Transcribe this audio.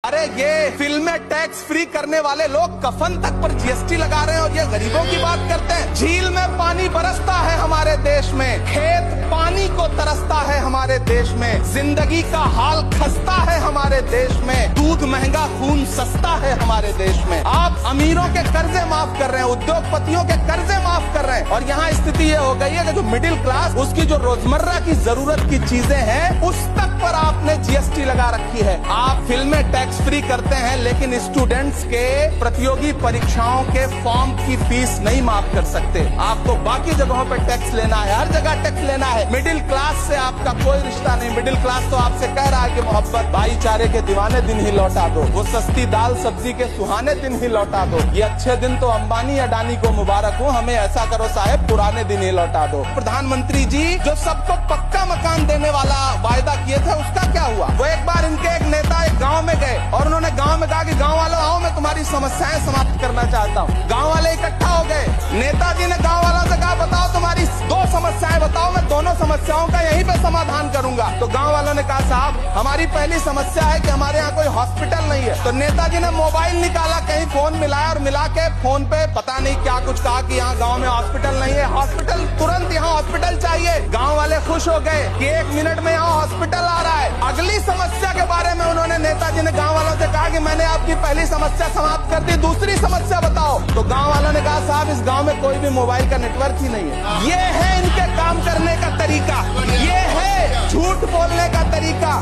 अरे ये फिल्में टैक्स फ्री करने वाले लोग कफन तक पर जीएसटी लगा रहे हैं और ये गरीबों की बात करते हैं। झील में पानी बरसता है हमारे देश में, खेत पानी को तरसता है हमारे देश में, जिंदगी का हाल खस्ता है हमारे देश में, दूध महंगा खून सस्ता है हमारे देश में। आप अमीरों के कर्जे माफ कर रहे हैं, उद्योगपतियों के कर्जे माफ कर रहे हैं और यहाँ स्थिति ये हो गई है कि जो मिडिल क्लास, उसकी जो रोजमर्रा की जरूरत की चीजें हैं उस तक पर आपने जीएसटी लगा रखी है। आप फिल्में टैक्स फ्री करते हैं लेकिन स्टूडेंट्स के प्रतियोगी परीक्षाओं के फॉर्म की फीस नहीं माफ कर सकते। आपको बाकी जगहों पर टैक्स लेना है, हर जगह टैक्स लेना है। मिडिल क्लास से आपका कोई रिश्ता नहीं। मिडिल क्लास तो आपसे कह रहा है कि मोहब्बत भाईचारे के दीवाने दिन ही लौटा दो, वो सस्ती दाल सब्जी के सुहाने दिन ही लौटा दो। ये अच्छे दिन तो अंबानी अडानी को मुबारक हो, हमें ऐसा करो साहब पुराने दिन ही लौटा दो। प्रधानमंत्री जी जो सबको पक्का मकान देने वाला वायदा किए थे उसका क्या हुआ? वो एक बार इनके एक नेता एक गांव में गए और उन्होंने गांव में कहा कि गांव वालों आओ, मैं तुम्हारी समस्याएं समाप्त करना चाहता हूँ। गांव वाले इकट्ठा हो गए। नेताजी ने गांव वालों से कहा बताओ तुम्हारी 2 समस्याएं बताओ, मैं दोनों समस्याओं का यहीं पे समाधान करूंगा। तो गांव वालों ने कहा साहब हमारी पहली समस्या है कि हमारे यहाँ कोई हॉस्पिटल नहीं है। तो नेताजी ने मोबाइल निकाला, कहीं फोन मिलाया और मिला के फोन पे पता नहीं क्या कुछ कहा कि यहाँ गाँव में हॉस्पिटल नहीं है, हॉस्पिटल तुरंत यहाँ हॉस्पिटल चाहिए। गाँव वाले खुश हो गए कि 1 मिनट में यहाँ हॉस्पिटल आ रहा है। अगली समस्या के बारे में उन्होंने नेताजी ने गाँव वालों से कहा कि मैंने आपकी पहली समस्या समाप्त कर दी, दूसरी समस्या बताओ। तो गांव वालों ने कहा साहब इस गांव में कोई भी मोबाइल का नेटवर्क ही नहीं है। ये है इनके काम करने का तरीका, ये है झूठ बोलने का तरीका।